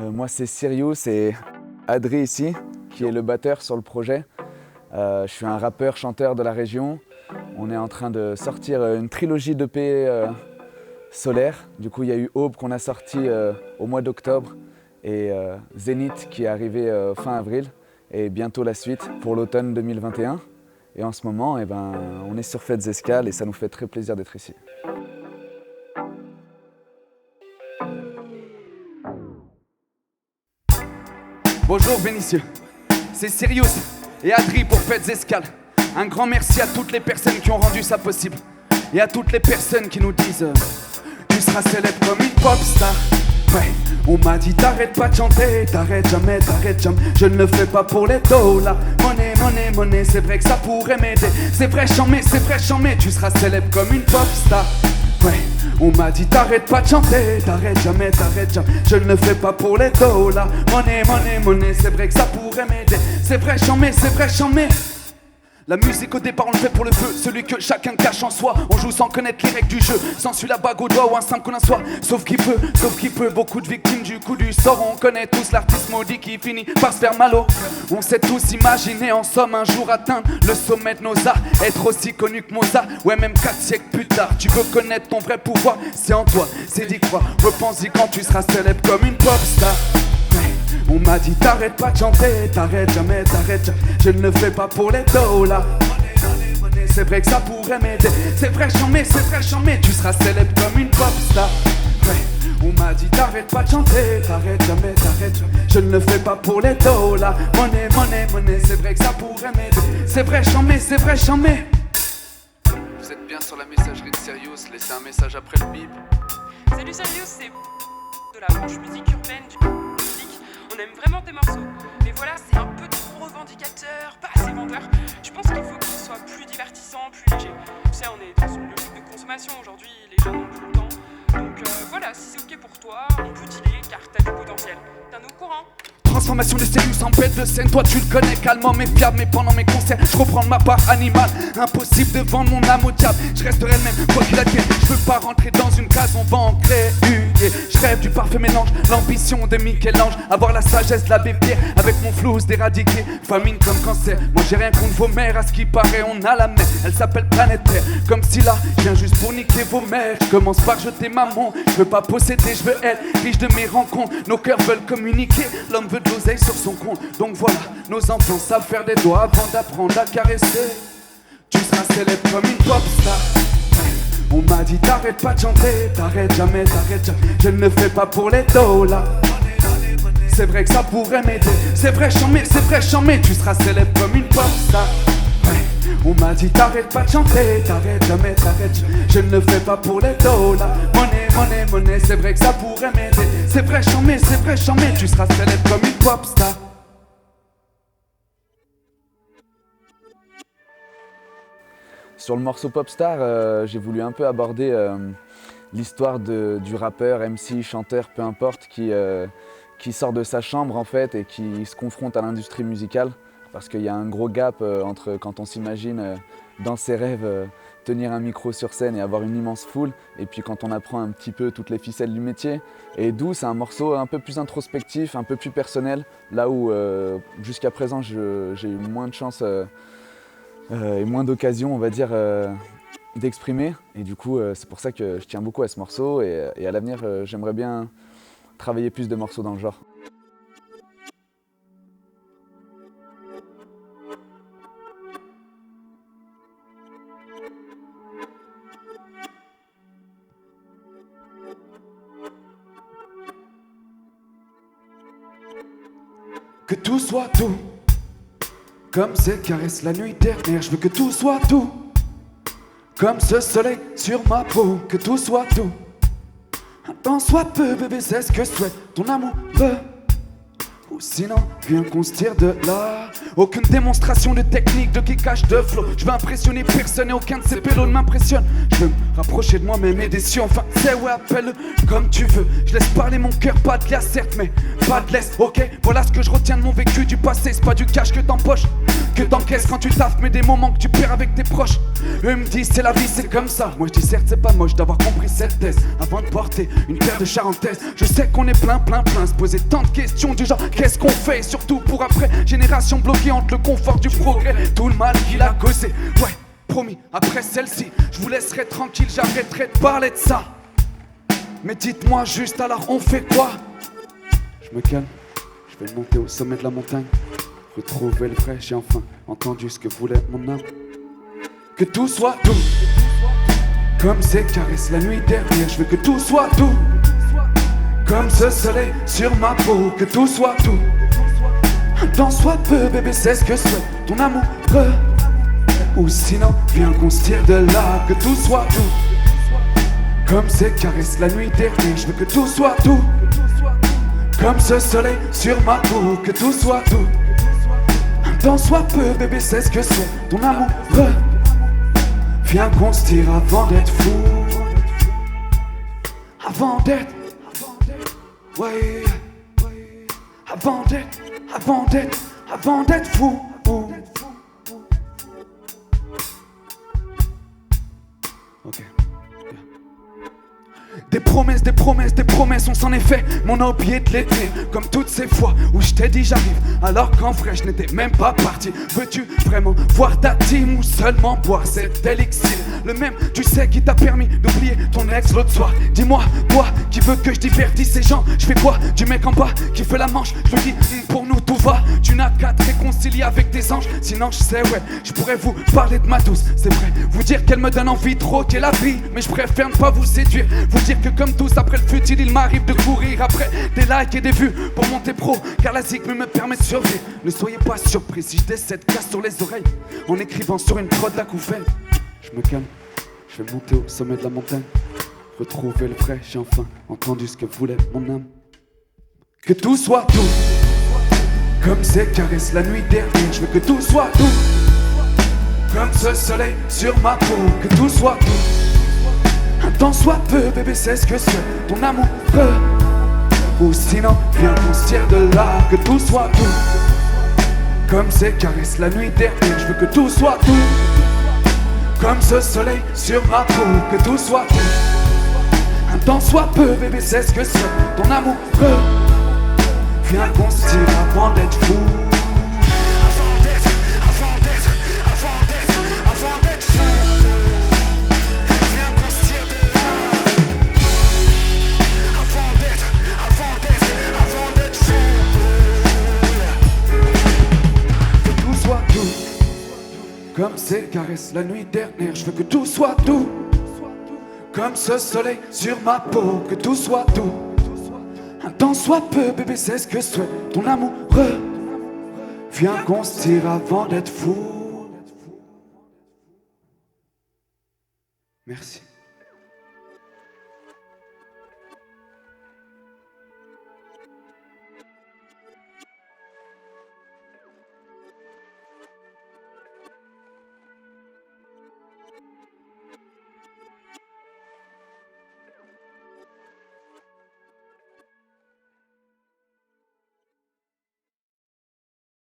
Moi c'est Sirius et Adri ici, qui est le batteur sur le projet. Je suis un rappeur, chanteur de la région. On est en train de sortir une trilogie d'EP solaire. Du coup il y a eu Aube qu'on a sorti au mois d'octobre et Zénith qui est arrivé fin avril et bientôt la suite pour l'automne 2021. Et en ce moment, on est sur Fêtes Escales et ça nous fait très plaisir d'être ici. Bonjour Vénitieux, c'est Sirius et Adri pour Fêtes Escales. Un grand merci à toutes les personnes qui ont rendu ça possible et à toutes les personnes qui nous disent tu seras célèbre comme une pop star. Ouais, on m'a dit t'arrêtes pas de chanter, t'arrêtes jamais, je ne le fais pas pour les dollars. Monnaie, c'est vrai que ça pourrait m'aider. C'est vrai chambé, tu seras célèbre comme une pop star. Ouais, on m'a dit t'arrêtes pas de chanter, t'arrêtes jamais, je ne le fais pas pour les dollars. Monnaie, c'est vrai que ça pourrait m'aider. C'est vrai chambé. La musique au départ on le fait pour le feu, celui que chacun cache en soi. On joue sans connaître les règles du jeu, sans suivre la bague au doigt ou un simple d'un soir. Sauf qui peut, beaucoup de victimes du coup du sort. On connaît tous l'artiste maudit qui finit par se faire mal au. On s'est tous imaginé en somme un jour atteindre le sommet de nos arts, être aussi connu que Mozart, ouais même 4 siècles plus tard. Tu veux connaître ton vrai pouvoir, c'est en toi, c'est d'y croire. Repense-y quand tu seras célèbre comme une pop star. On m'a dit t'arrêtes pas de chanter, t'arrêtes jamais, je ne le fais pas pour les dollars. Monnaie, c'est vrai que ça pourrait m'aider. C'est vrai chambé, tu seras célèbre comme une pop star. Ouais, on m'a dit t'arrêtes pas de chanter, t'arrêtes jamais, je ne le fais pas pour les dollars. Monnaie, c'est vrai que ça pourrait m'aider. C'est vrai chambé. Vous êtes bien sur la messagerie de Sirius, laissez un message après le bip. Salut Sirius, c'est de la branche musique urbaine du musique. On aime vraiment tes morceaux, mais voilà, c'est un peu trop revendicateur, pas assez vendeur. Je pense qu'il faut que ce soit plus divertissant, plus léger. Tu sais, on est dans une logique de consommation aujourd'hui, les gens n'ont plus le temps. Donc voilà, si c'est ok pour toi, on peut dealer car t'as du potentiel. T'es au courant? Transformation de Sirius en bête de scène, toi tu le connais calmement mais fiable. Mais pendant mes concerts, je reprends ma part animale. Impossible de vendre mon âme au diable, je resterai le même quoi qu'il advienne. Je veux pas rentrer dans une case, on va en créer une. Je rêve du parfait mélange, l'ambition de Michel-Ange. Avoir la sagesse de l'abbé Pierre, avec mon flou d'éradiquer famine comme cancer. Moi j'ai rien contre vos mères, à ce qui paraît on a la mer. Elle s'appelle Planète Terre, comme si là, je viens juste pour niquer vos mères. Je commence par jeter maman, je veux pas posséder, je veux être riche de mes rencontres. Nos cœurs veulent communiquer, l'homme veut de l'oseille sur son compte. Donc voilà, nos enfants savent faire des doigts avant d'apprendre à caresser. Tu seras célèbre comme une pop star. On m'a dit t'arrêtes pas de chanter, t'arrêtes jamais, je ne le fais pas pour les dollars. C'est vrai que ça pourrait m'aider. C'est vrai chambé, tu seras célèbre comme une pop star. On m'a dit t'arrêtes pas de chanter, t'arrêtes jamais, je ne le fais pas pour les dollars. Monnaie, c'est vrai que ça pourrait m'aider. C'est vrai chambé, tu seras célèbre comme une pop star. Sur le morceau Popstar, j'ai voulu un peu aborder l'histoire du rappeur, MC, chanteur, peu importe, qui sort de sa chambre en fait et qui se confronte à l'industrie musicale. Parce qu'il y a un gros gap entre quand on s'imagine dans ses rêves tenir un micro sur scène et avoir une immense foule, et puis quand on apprend un petit peu toutes les ficelles du métier. Et Doux, c'est un morceau un peu plus introspectif, un peu plus personnel, là où jusqu'à présent j'ai eu moins de chance et moins d'occasions, on va dire, d'exprimer. Et du coup, c'est pour ça que je tiens beaucoup à ce morceau et à l'avenir, j'aimerais bien travailler plus de morceaux dans le genre. Que tout soit tout, comme ces caresses la nuit dernière. Je veux que tout soit tout, comme ce soleil sur ma peau. Que tout soit tout, un temps soit peu, bébé, c'est ce que souhaite ton amour veut. Ou sinon, viens qu'on se tire de là. Aucune démonstration de technique, de kickage, de flow. Je veux impressionner personne et aucun de ces pélos ne m'impressionne. Je veux me rapprocher de moi-même et des cieux. Enfin, c'est ouais, appelle comme tu veux. Je laisse parler mon cœur, pas de glace certes, mais pas de laisse. Ok, voilà ce que je retiens de mon vécu du passé. C'est pas du cash que t'empoches, que t'encaisses quand tu taffes, mais des moments que tu perds avec tes proches. Eux me disent c'est la vie, c'est comme ça. Moi je dis certes c'est pas moche d'avoir compris cette thèse avant de porter une paire de charentaises. Je sais qu'on est plein, se poser tant de questions du genre qu'est-ce qu'on fait, et surtout pour après. Génération bloquée entre le confort du progrès, tout le mal qu'il a causé. Ouais, promis, après celle-ci, je vous laisserai tranquille, j'arrêterai de parler de ça. Mais dites-moi juste alors on fait quoi? Je me calme, je vais monter au sommet de la montagne, retrouver le vrai, j'ai enfin entendu ce que voulait mon âme. Que tout soit doux, comme ces caresses la nuit dernière. Je veux que tout soit doux, comme ce soleil sur ma peau. Que tout soit doux, tant soit peu, bébé, c'est ce que souhaite ton amoureux. Ou sinon, viens qu'on se tire de là. Que tout soit doux, comme ces caresses la nuit dernière. Je veux que tout soit doux, comme ce soleil sur ma peau. Que tout soit doux, tant soit peu, bébé, c'est ce que c'est ton amoureux. Viens qu'on se tire avant d'être fou. Avant d'être, ouais. Avant d'être fou. Ok. Des promesses, on s'en est fait, mais on a oublié de les tenir. Comme toutes ces fois où je t'ai dit j'arrive, alors qu'en vrai je n'étais même pas parti. Veux-tu vraiment voir ta team ou seulement boire cet élixir? Le même, tu sais, qui t'a permis d'oublier ton ex l'autre soir. Dis-moi, toi qui veux que je divertisse ces gens, je fais quoi du mec en bas qui fait la manche? Je me dis, pour nous tout va, tu n'as qu'à te réconcilier avec tes anges. Sinon je sais, ouais, je pourrais vous parler de ma douce, c'est vrai. Vous dire qu'elle me donne envie de rocker la vie, mais je préfère ne pas vous séduire. Vous dire que comme tous après le futile, il m'arrive de courir après des likes et des vues pour monter pro, car la zig me permet de survivre. Ne soyez pas surpris si je décède casse sur les oreilles en écrivant sur une prod d'acouphènes. Je me calme, je vais monter au sommet de la montagne, retrouver le vrai, j'ai enfin entendu ce que voulait mon âme. Que tout soit doux, comme ces caresses la nuit dernière. Je veux que tout soit doux, comme ce soleil sur ma peau. Que tout soit doux, un temps soit peu, bébé, c'est ce que c'est ton amoureux. Ou sinon, viens qu'on se tire de là. Que tout soit doux, comme ces caresses la nuit dernière. Je veux que tout soit doux, comme ce soleil sur ma peau. Que tout soit doux, un temps soit peu, bébé, c'est ce que c'est ton amoureux. Viens qu'on se tire avant d'être fou. Comme ces caresses la nuit dernière. Je veux que tout soit doux, comme ce soleil sur ma peau. Que tout soit doux, un temps soit peu, bébé, c'est ce que souhaite ton amoureux. Viens qu'on se tire avant d'être fou. Merci.